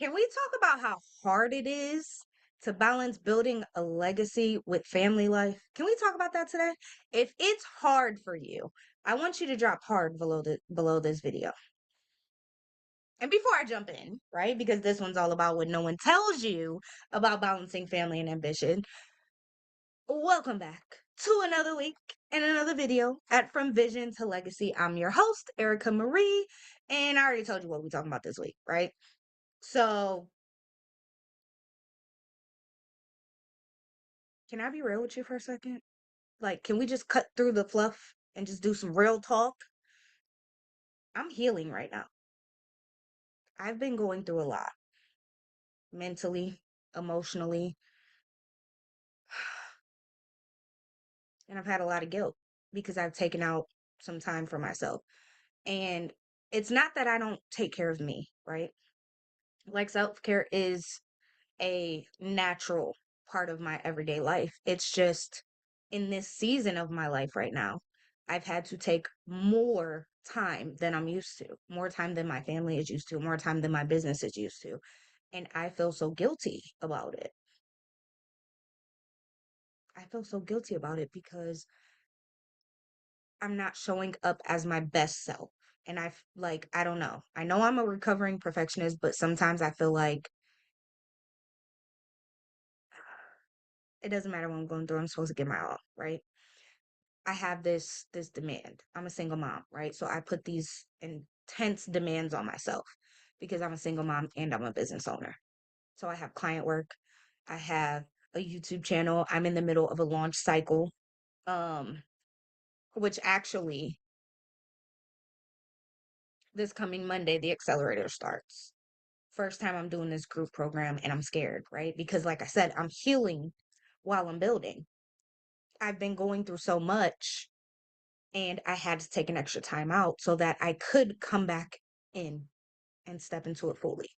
Can we talk about how hard it is to balance building a legacy with family life? Can we talk about that today? If it's hard for you, I want you to drop hard below this video. And before I jump in, right? Because this one's all about what no one tells you about balancing family and ambition. Welcome back to another week and another video at From Vision to Legacy. I'm your host, Erica Marie, and I already told you what we're talking about this week, right? So, can I be real with you for a second? Like, can we just cut through the fluff and just do some real talk? I'm healing right now. I've been going through a lot mentally, emotionally, and I've had a lot of guilt because I've taken out some time for myself. And it's not that I don't take care of me, right? Like, self care is a natural part of my everyday life. It's just in this season of my life right now, I've had to take more time than I'm used to, more time than my family is used to, more time than my business is used to. And I feel so guilty about it. I feel so guilty about it because I'm not showing up as my best self. And I don't know. I know I'm a recovering perfectionist, but sometimes I feel like it doesn't matter what I'm going through. I'm supposed to give my all, right? I have this demand. I'm a single mom, right? So I put these intense demands on myself because I'm a single mom and I'm a business owner. So I have client work, I have a YouTube channel. I'm in the middle of a launch cycle, um, which actually this coming Monday the accelerator starts. First time I'm doing this group program and I'm scared, right? Because like I said, I'm healing while I'm building. I've been going through so much and I had to take an extra time out so that I could come back in and step into it fully.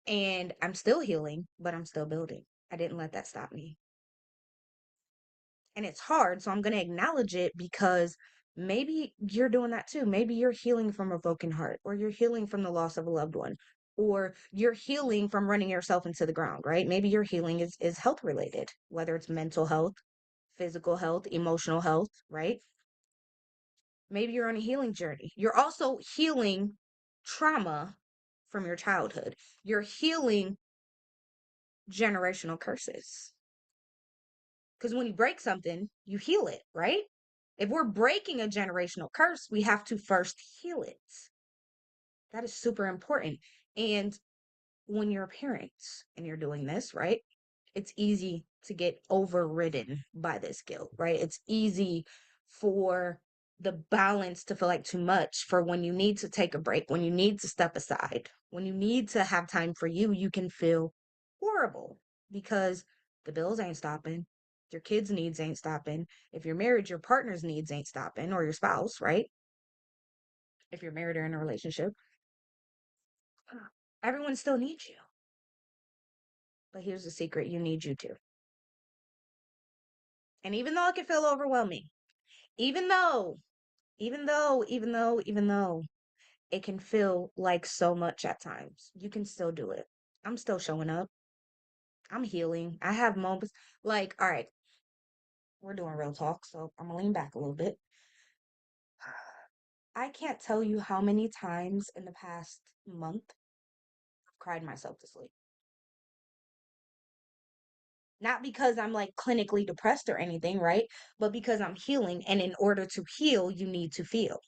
And I'm still healing, but I'm still building. I didn't let that stop me. And it's hard, so I'm going to acknowledge it because maybe you're doing that too. Maybe you're healing from a broken heart, or you're healing from the loss of a loved one, or you're healing from running yourself into the ground, right? Maybe your healing is health related, whether it's mental health, physical health, emotional health, right? Maybe you're on a healing journey. You're also healing trauma from your childhood. You're healing generational curses. Because when you break something, you heal it, right? If we're breaking a generational curse, we have to first heal it. That is super important. And when you're a parent and you're doing this, right? It's easy to get overridden by this guilt, right? It's easy for the balance to feel like too much for when you need to take a break, when you need to step aside, when you need to have time for you, you can feel horrible because the bills ain't stopping. Your kids' needs ain't stopping. If you're married, your partner's needs ain't stopping, or your spouse, right? If you're married or in a relationship, everyone still needs you. But here's the secret, you need you too. And even though it can feel overwhelming, even though, even though it can feel like so much at times, you can still do it. I'm still showing up. I'm healing. I have moments like, all right, we're doing real talk, so I'm gonna lean back a little bit. I can't tell you how many times in the past month I've cried myself to sleep. Not because I'm like clinically depressed or anything, right? But because I'm healing. And in order to heal, you need to feel.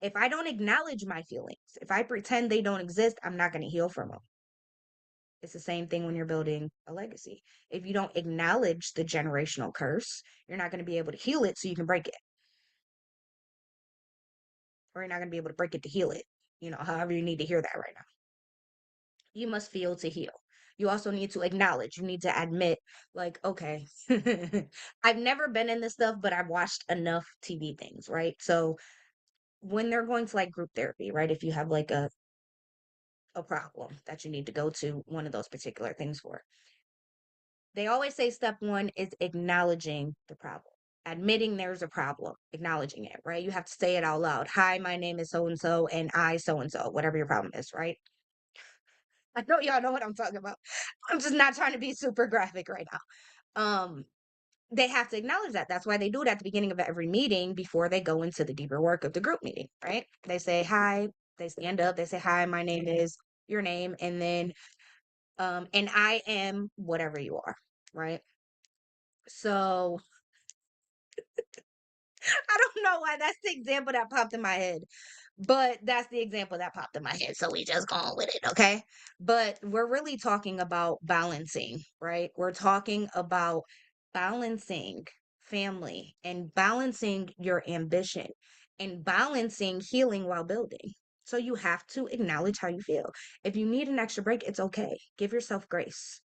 If I don't acknowledge my feelings, if I pretend they don't exist, I'm not going to heal from them. It's the same thing when you're building a legacy. If you don't acknowledge the generational curse, you're not going to be able to heal it so you can break it. Or you're not going to be able to break it to heal it. However you need to hear that right now. You must feel to heal. You also need to acknowledge, you need to admit, like, okay, I've never been in this stuff, but I've watched enough TV things, right? So when they're going to like group therapy, right? If you have like a problem that you need to go to one of those particular things for. They always say step one is acknowledging the problem, admitting there's a problem, acknowledging it, right? You have to say it out loud. Hi, my name is so and so, and I so and so, whatever your problem is, right? I know y'all know what I'm talking about. I'm just not trying to be super graphic right now. They have to acknowledge that. That's why they do it at the beginning of every meeting before they go into the deeper work of the group meeting, right? They say hi, they stand up, they say hi, my name is your name, and then and I am whatever you are, right? So I don't know why that's the example that popped in my head, but that's the example that popped in my head. So we just going with it, okay? But we're really talking about balancing, right? We're talking about balancing family and balancing your ambition and balancing healing while building. So you have to acknowledge how you feel. If you need an extra break, it's okay. Give yourself grace.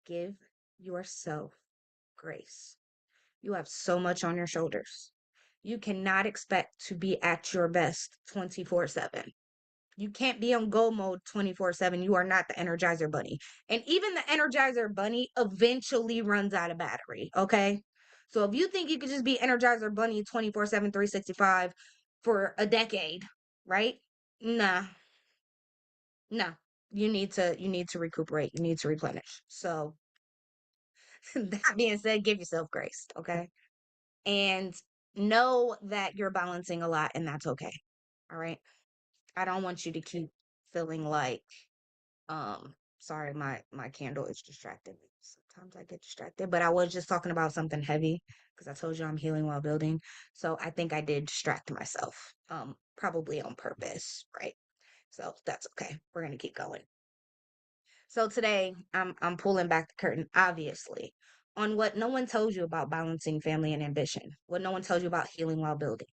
Give yourself grace. You have so much on your shoulders. You cannot expect to be at your best 24/7. You can't be on go mode 24/7. You are not the Energizer Bunny. And even the Energizer Bunny eventually runs out of battery, okay? So if you think you could just be Energizer Bunny 24/7, 365 for a decade, right? Nah, nah. You need to recuperate. You need to replenish. So that being said, give yourself grace, okay? And know that you're balancing a lot and that's okay. All right. I don't want you to keep feeling like, sorry, my candle is distracting me. Sometimes I get distracted, but I was just talking about something heavy because I told you I'm healing while building. So I think I did distract myself, probably on purpose, right? So that's okay. We're gonna keep going. So today I'm pulling back the curtain, obviously, on what no one tells you about balancing family and ambition, what no one tells you about healing while building.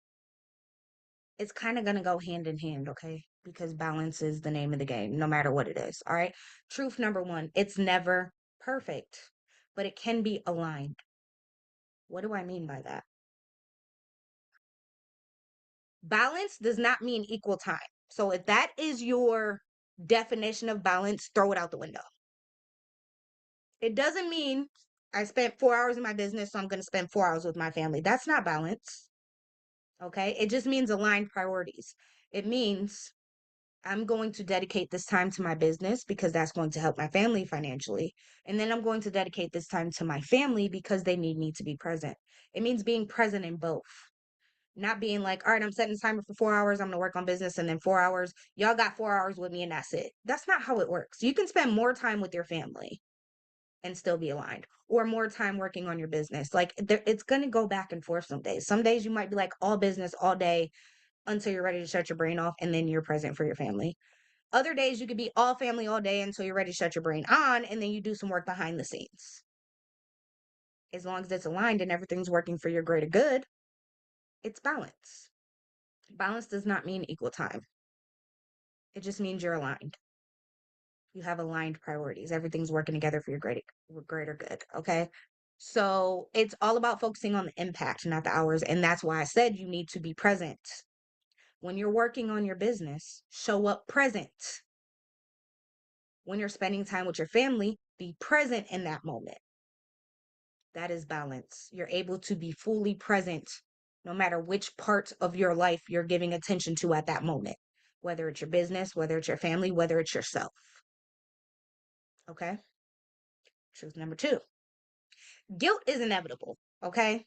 It's kind of going to go hand in hand, okay? Because balance is the name of the game, no matter what it is. All right. Truth number one, it's never perfect, but it can be aligned. What do I mean by that? Balance does not mean equal time. So if that is your definition of balance, throw it out the window. It doesn't mean I spent 4 hours in my business, so I'm going to spend 4 hours with my family. That's not balance. Okay. It just means aligned priorities. It means I'm going to dedicate this time to my business because that's going to help my family financially. And then I'm going to dedicate this time to my family because they need me to be present. It means being present in both, not being like, all right, I'm setting a timer for 4 hours. I'm going to work on business. And then 4 hours, y'all got 4 hours with me and that's it. That's not how it works. You can spend more time with your family and still be aligned or more time working on your business. Like it's going to go back and forth some days. Some days you might be like all business all day until you're ready to shut your brain off and then you're present for your family. Other days you could be all family all day until you're ready to shut your brain on and then you do some work behind the scenes. As long as it's aligned and everything's working for your greater good, it's balance. Balance does not mean equal time. It just means you're aligned. You have aligned priorities. Everything's working together for your greater good. Okay. So it's all about focusing on the impact, not the hours. And that's why I said you need to be present. When you're working on your business, show up present. When you're spending time with your family, be present in that moment. That is balance. You're able to be fully present no matter which part of your life you're giving attention to at that moment, whether it's your business, whether it's your family, whether it's yourself. Okay. Truth number two, guilt is inevitable. Okay.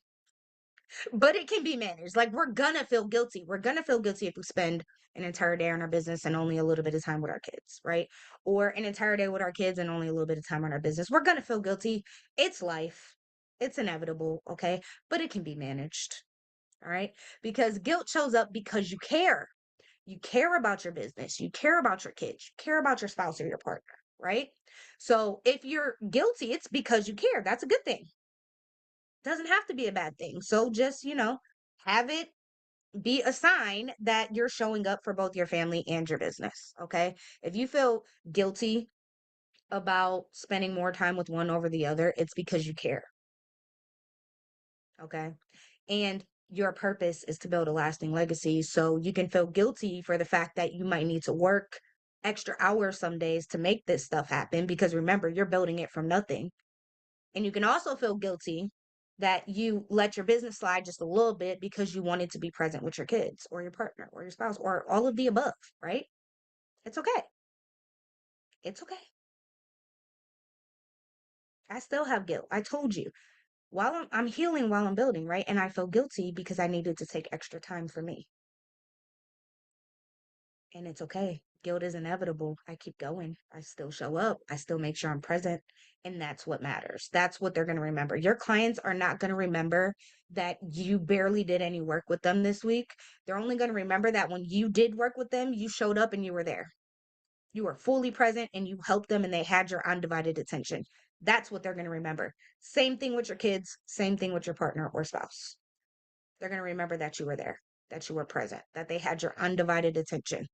But it can be managed. Like we're gonna feel guilty. We're gonna feel guilty if we spend an entire day on our business and only a little bit of time with our kids, right? Or an entire day with our kids and only a little bit of time on our business. We're gonna feel guilty. It's life. It's inevitable, okay? But it can be managed. All right? Because guilt shows up because you care. You care about your business. You care about your kids. You care about your spouse or your partner, right? So if you're guilty, it's because you care. That's a good thing. Doesn't have to be a bad thing. So just, have it be a sign that you're showing up for both your family and your business. Okay. If you feel guilty about spending more time with one over the other, it's because you care. Okay. And your purpose is to build a lasting legacy. So you can feel guilty for the fact that you might need to work extra hours some days to make this stuff happen because remember, you're building it from nothing. And you can also feel guilty that you let your business slide just a little bit because you wanted to be present with your kids or your partner or your spouse or all of the above, right? It's okay. It's okay. I still have guilt. I told you. While I'm healing while I'm building, right? And I feel guilty because I needed to take extra time for me. And it's okay. Guilt is inevitable. I keep going. I still show up. I still make sure I'm present. And that's what matters. That's what they're going to remember. Your clients are not going to remember that you barely did any work with them this week. They're only going to remember that when you did work with them, you showed up and you were there. You were fully present and you helped them and they had your undivided attention. That's what they're going to remember. Same thing with your kids, same thing with your partner or spouse. They're going to remember that you were there, that you were present, that they had your undivided attention.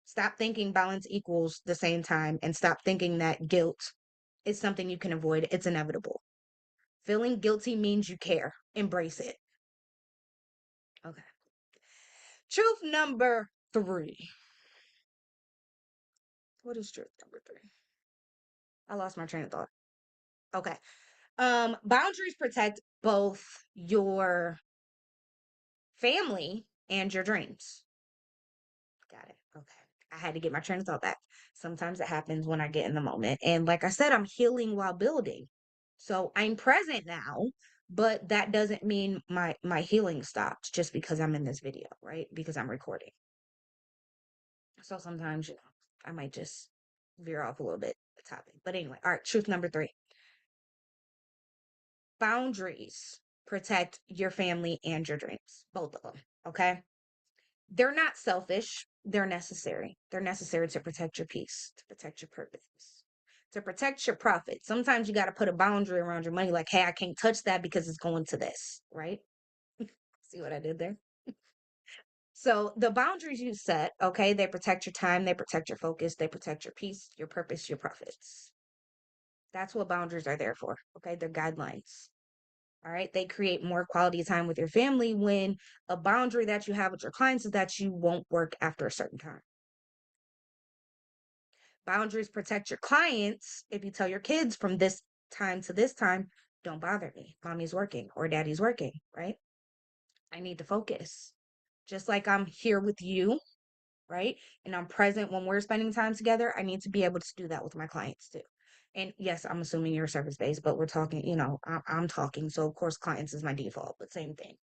Stop thinking balance equals the same time and stop thinking that guilt is something you can avoid. It's inevitable. Feeling guilty means you care. Embrace it. Okay. Truth number 3. What is truth number 3? I lost my train of thought. Okay. Boundaries protect both your family and your dreams. Got it. Okay. I had to get my train of thought back. Sometimes it happens when I get in the moment. And like I said, I'm healing while building. So I'm present now, but that doesn't mean my healing stopped just because I'm in this video, right? Because I'm recording. So sometimes, I might just veer off a little bit the topic. But anyway, all right, truth number 3. Boundaries protect your family and your dreams, both of them, okay? They're not selfish, they're necessary. They're necessary to protect your peace, to protect your purpose, to protect your profit. Sometimes you got to put a boundary around your money, like, hey, I can't touch that because it's going to this, right? See what I did there? So the boundaries you set, okay, they protect your time, they protect your focus, they protect your peace, your purpose, your profits. That's what boundaries are there for, okay? They're guidelines. All right. They create more quality time with your family when a boundary that you have with your clients is that you won't work after a certain time. Boundaries protect your clients if you tell your kids from this time to this time, don't bother me. Mommy's working or daddy's working, right? I need to focus. Just like I'm here with you, right? And I'm present when we're spending time together, I need to be able to do that with my clients too. And yes, I'm assuming you're service based, but we're talking, I'm talking. So, of course, clients is my default, but same thing.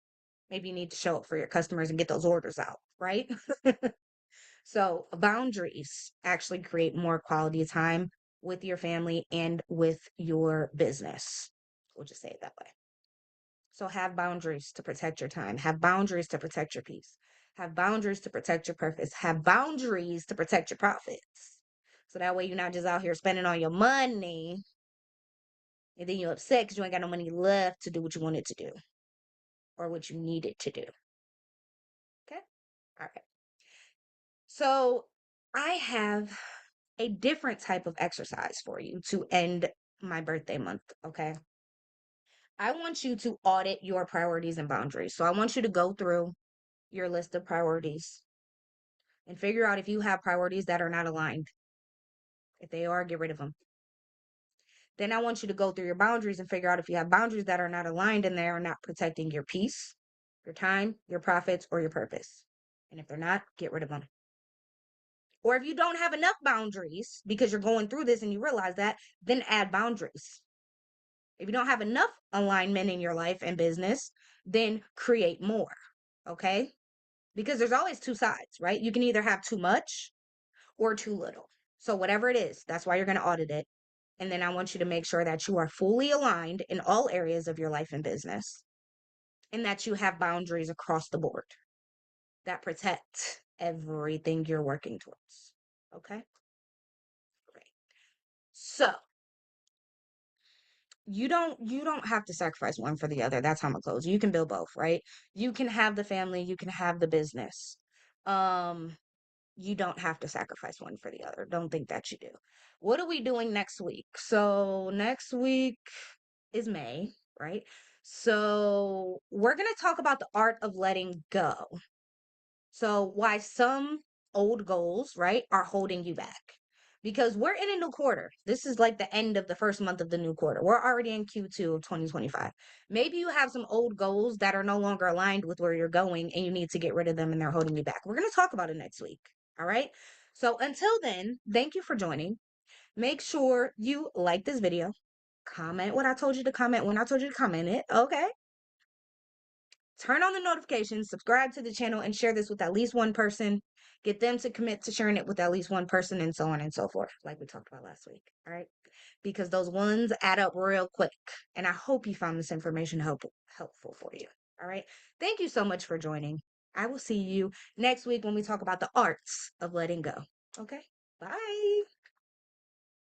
Maybe you need to show up for your customers and get those orders out, right? So boundaries actually create more quality time with your family and with your business. We'll just say it that way. So have boundaries to protect your time, have boundaries to protect your peace, have boundaries to protect your purpose, have boundaries to protect your profits. So that way you're not just out here spending all your money and then you're upset because you ain't got no money left to do what you wanted to do or what you needed to do. Okay? All right. So I have a different type of exercise for you to end my birthday month. Okay. I want you to audit your priorities and boundaries. So I want you to go through your list of priorities and figure out if you have priorities that are not aligned. If they are, get rid of them. Then I want you to go through your boundaries and figure out if you have boundaries that are not aligned and they are not protecting your peace, your time, your profits, or your purpose. And if they're not, get rid of them. Or if you don't have enough boundaries because you're going through this and you realize that, then add boundaries. If you don't have enough alignment in your life and business, then create more. Okay? Because there's always two sides, right? You can either have too much or too little. So, whatever it is, that's why you're going to audit it. And then I want you to make sure that you are fully aligned in all areas of your life and business and that you have boundaries across the board that protect everything you're working towards. Okay? Great. So, you don't have to sacrifice one for the other. That's how I'm gonna close. You can build both, right? You can have the family, you can have the business. Um, you don't have to sacrifice one for the other. Don't think that you do. What are we doing next week? So next week is May, right? So we're gonna talk about the art of letting go. So why some old goals, right, are holding you back. because we're in a new quarter. This is like the end of the first month of the new quarter. We're already in Q2 of 2025. Maybe you have some old goals that are no longer aligned with where you're going and you need to get rid of them and they're holding you back. We're going to talk about it next week. All right. So until then, thank you for joining. Make sure you like this video, comment what I told you to comment when I told you to comment it. Okay. Turn on the notifications, subscribe to the channel, and share this with at least one person. Get them to commit to sharing it with at least one person, and so on and so forth, like we talked about last week. All right. Because those ones add up real quick. And I hope you found this information helpful for you. All right. Thank you so much for joining. I will see you next week when we talk about the arts of letting go. Okay. Bye.